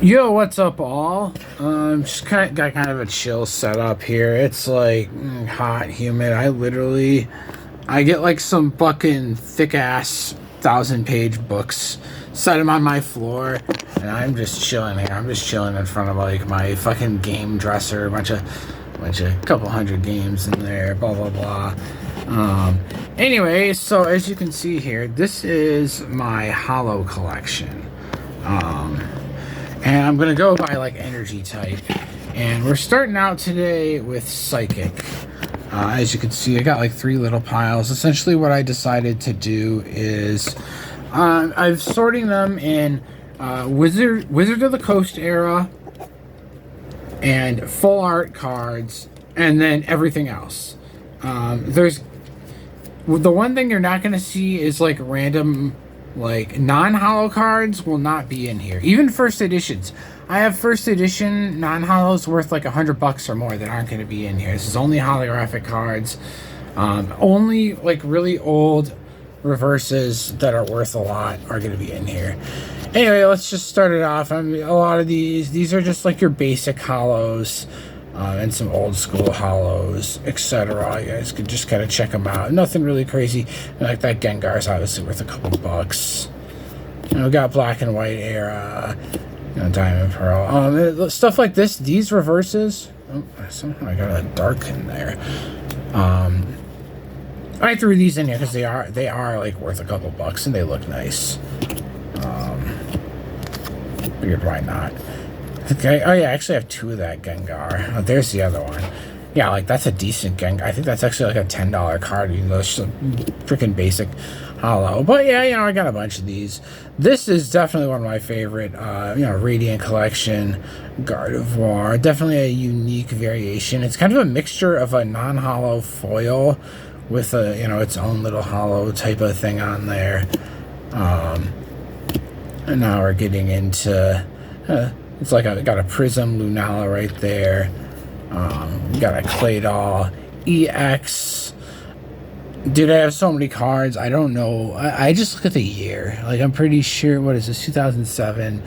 Yo, what's up, all? Just got kind of a chill setup here. It's like hot, humid. I get like some fucking thick ass 1,000-page books, set them on my floor, and I'm just chilling here. I'm just chilling in front of like my fucking game dresser, a couple hundred games in there, blah blah blah. Anyway, so as you can see here, this is my holo collection. And I'm gonna go by like energy type, and we're starting out today with psychic. As you can see, I got like 3 little piles. Essentially what I decided to do is I'm sorting them in Wizard of the Coast era and full art cards, and then everything else. There's the one thing you're not gonna see is like random, like non-holo cards will not be in here. Even first editions. I have first edition non-holos worth like $100 or more that aren't going to be in here. This is only holographic cards. Only like really old reverses that are worth a lot are going to be in here. Anyway, let's just start it off. I mean, a lot of these are just like your basic holos. And some old school holos, etc. You guys could just kind of check them out. Nothing really crazy. Like that Gengar's obviously worth a couple bucks. We got black and white era, diamond pearl. Stuff like this. These reverses. Oh, somehow I got a dark in there. I threw these in here because they are like worth a couple bucks and they look nice. Figured why not. Okay. Oh yeah, I actually have 2 of that Gengar. Oh, there's the other one. Yeah, like that's a decent Gengar. I think that's actually like a $10 card. You know, it's a freaking basic holo. But yeah, I got a bunch of these. This is definitely one of my favorite. Radiant Collection, Gardevoir. Definitely a unique variation. It's kind of a mixture of a non-holo foil with a its own little holo type of thing on there. And now we're getting into. It's like got a Prism Lunala right there. We got a Claydol EX. Dude, I have so many cards. I don't know. I just look at the year. Like, I'm pretty sure. What is this? 2007.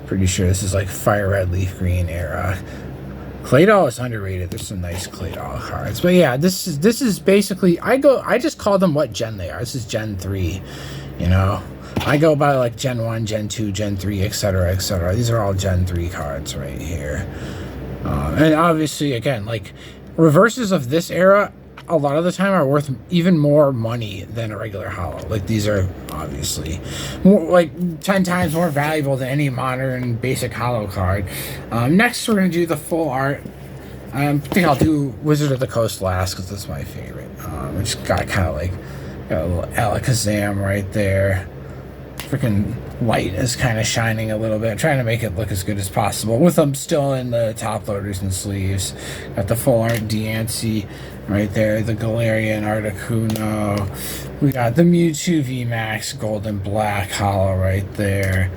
Pretty sure this is like Fire Red, Leaf Green era. Claydol is underrated. There's some nice Claydol cards. But yeah, this is basically. I just call them what gen they are. This is Gen 3. I go by like Gen 1, Gen 2, Gen 3, etc., etc. These are all Gen 3 cards right here. And obviously, again, like, reverses of this era, a lot of the time are worth even more money than a regular holo. Like, these are obviously more, like 10 times more valuable than any modern basic holo card. Next, we're going to do the full art. I think I'll do Wizard of the Coast last because that's my favorite. It's got a little Alakazam right there. Freaking light is kind of shining a little bit. I'm trying to make it look as good as possible with them still in the top loaders and sleeves. Got the full art Diancie right there, the Galarian Articuno. We got the Mewtwo VMAX Gold and Black holo right there.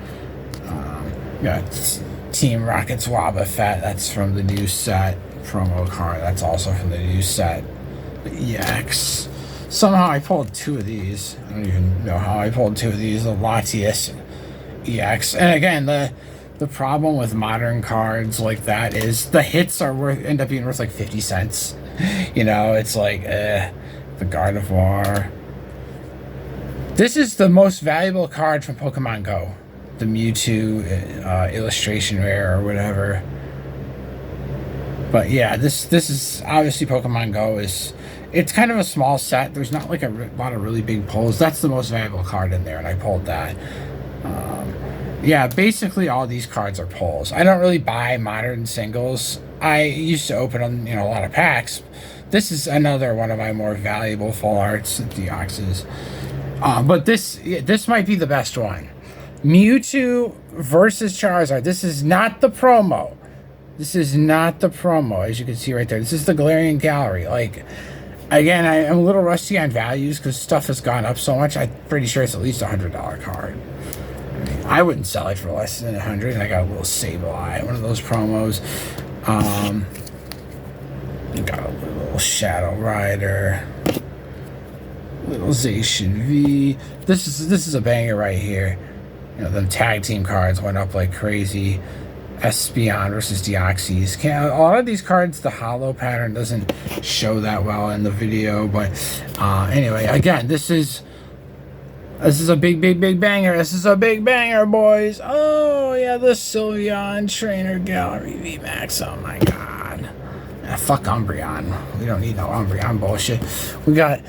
Got Team Rocket's Wobbuffet. That's from the new set promo card. That's also from the new set. The EX. Somehow I pulled 2 of these. I don't even know how I pulled 2 of these. The Latias EX. And again, the problem with modern cards like that is the hits end up being worth like 50 cents. It's like the Gardevoir. This is the most valuable card from Pokemon Go. The Mewtwo illustration rare or whatever. But yeah, this is obviously Pokemon Go is. It's kind of a small set. There's not like a lot of really big pulls. That's the most valuable card in there, and I pulled that. Yeah, basically all these cards are pulls. I don't really buy modern singles. I used to open them, a lot of packs. This is another one of my more valuable full arts, Deoxys. But this might be the best one. Mewtwo versus Charizard. This is not the promo. As you can see right there. This is the Galarian Gallery. Like, again, I'm a little rusty on values because stuff has gone up so much. I'm pretty sure it's at least $100 card. I wouldn't sell it for less than 100. And I got a little Sableye, one of those promos. Got a little Shadow Rider, little Zacian V. This is a banger right here. The tag team cards went up like crazy. Espeon versus Deoxys. A lot of these cards, the holo pattern doesn't show that well in the video, but anyway, again, this is a big banger. This is a big banger, boys. Oh yeah, the Sylveon Trainer Gallery VMAX. Oh my god. Fuck Umbreon. We don't need no Umbreon bullshit. We got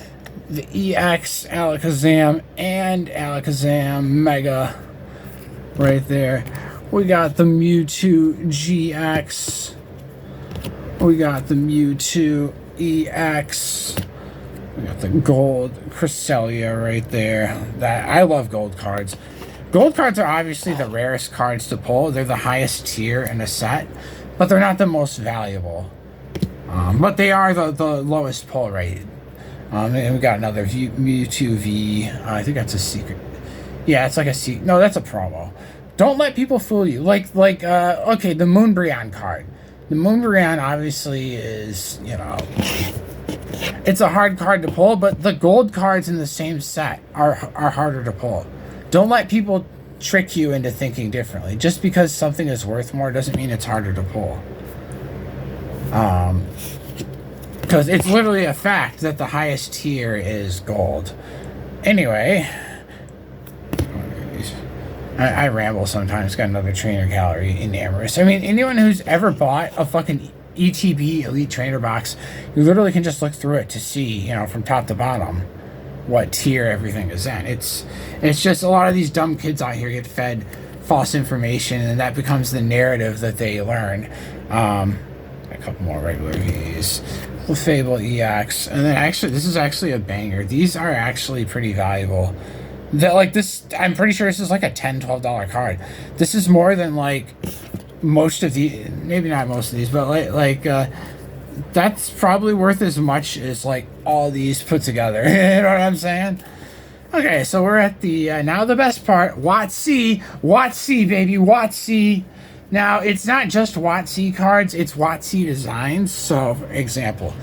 the EX Alakazam and Alakazam Mega right there. We got the Mewtwo GX. We got the Mewtwo EX. We got the gold Cresselia right there. That I love gold cards. Gold cards are obviously the rarest cards to pull. They're the highest tier in a set, but they're not the most valuable. But they are the lowest pull rate. And we got another Mewtwo V. I think that's a secret. Yeah, it's like a secret. No, that's a promo. Don't let people fool you. Okay, the Moonbreon card. The Moonbreon obviously is, you know, it's a hard card to pull, but the gold cards in the same set are harder to pull. Don't let people trick you into thinking differently. Just because something is worth more doesn't mean it's harder to pull. Because it's literally a fact that the highest tier is gold. Anyway, I ramble sometimes. Got another Trainer Gallery in Amorous. I mean, anyone who's ever bought a fucking ETB Elite Trainer box, you literally can just look through it to see, you know, from top to bottom what tier everything is in. It's just a lot of these dumb kids out here get fed false information, and that becomes the narrative that they learn. A couple more regular V's. Fable EX, and then actually this is actually a banger. These are actually pretty valuable. That, like, this, I'm pretty sure this is like a $10-12 card. This is more than like most of the, maybe not most of these, but that's probably worth as much as like all these put together. You know what I'm saying? Okay, so we're at the now the best part. WOTC baby, WOTC. Now, it's not just WOTC cards, it's WOTC designs. So, for example,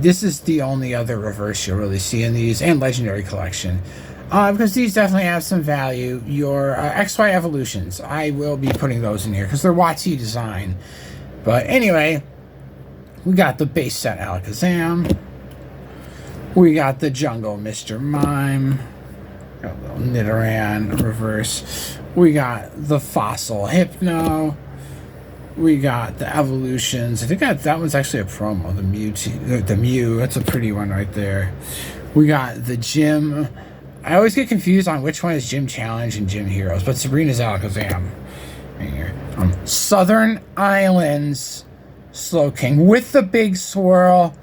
this is the only other reverse you'll really see in these, and Legendary Collection. Because these definitely have some value. Your XY Evolutions, I will be putting those in here, because they're WOTC design. But anyway, we got the base set Alakazam. We got the Jungle Mr. Mime. Got a little Nidoran reverse. We got the Fossil Hypno. We got the Evolutions. I think that one's actually a promo. The Mew. That's a pretty one right there. We got the Gym. I always get confused on which one is Gym Challenge and Gym Heroes, but Sabrina's Alakazam. Right here. Southern Islands Slowking with the big swirl.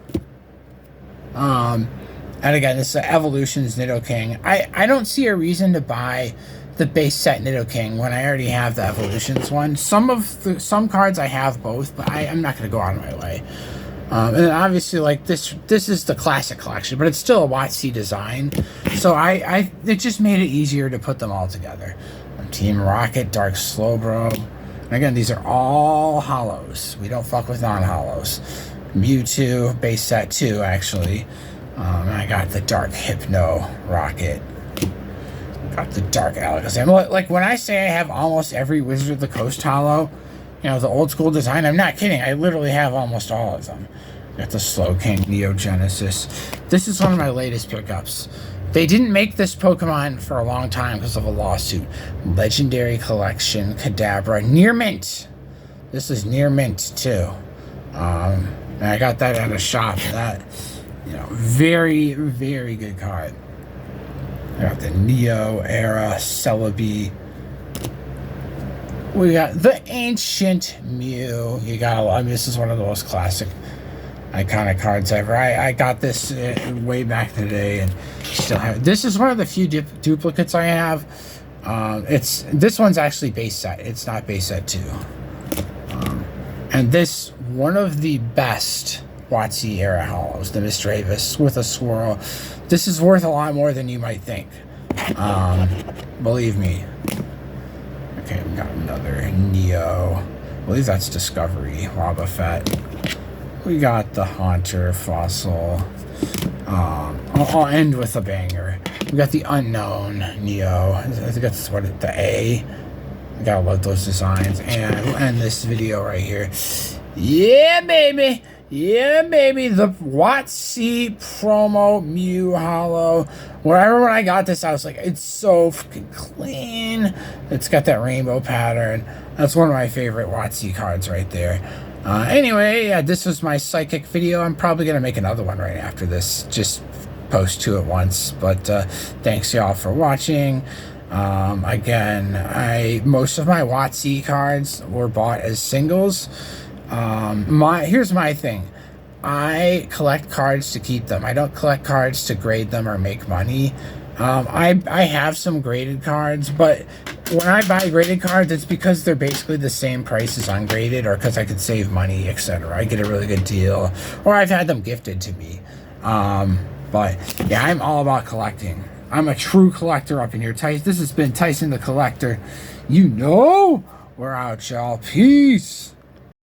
And again, this is Evolutions Nidoking. I don't see a reason to buy the base set Nidoking when I already have the Evolutions one. Some cards I have both, but I'm not going to go out of my way. And then obviously, like, this is the classic collection, but it's still a WOTC design. So it just made it easier to put them all together. Team Rocket, Dark Slowbro. And again, these are all holos. We don't fuck with non-holos. Mewtwo, base set 2, actually. I got the Dark Hypno Rocket. Got the Dark Alakazam. Like, when I say I have almost every Wizard of the Coast holo, you know, the old school design, I'm not kidding. I literally have almost all of them. Got the Slowking Neogenesis. This is one of my latest pickups. They didn't make this Pokemon for a long time because of a lawsuit. Legendary Collection Kadabra. Near mint. This is near mint, too. And I got that at a shop. That, you know, very, very good card. I got the Neo Era Celebi. We got the Ancient Mew. You got a lot. I mean, this is one of the most classic, iconic cards ever. I got this way back in the day, and still have. This is one of the few duplicates I have. This one's actually base set. It's not base set 2. And this, one of the best WOTC era holos, the Misdreavus with a swirl. This is worth a lot more than you might think. Believe me. Okay, we got another Neo. I believe that's Discovery. Wobbuffet. We got the Haunter Fossil. I'll end with a banger. We got the Unknown Neo. I think that's the A. Gotta love those designs. And we'll end this video right here. Yeah, baby. Yeah, baby. The WOTC promo Mew Holo. Wherever when I got this, I was like, it's so freaking clean. It's got that rainbow pattern. That's one of my favorite WOTC cards right there. Anyway, yeah, this was my psychic video. I'm probably going to make another one right after this. Just post two at once. But thanks, y'all, for watching. Again, most of my WOTC cards were bought as singles. Here's my thing. I collect cards to keep them. I don't collect cards to grade them or make money. I have some graded cards, but when I buy graded cards, it's because they're basically the same price as ungraded, or because I could save money, etc. I get a really good deal, or I've had them gifted to me. But yeah, I'm all about collecting. I'm a true collector up in here. This has been Tyson the Collector. You know, we're out, y'all. Peace.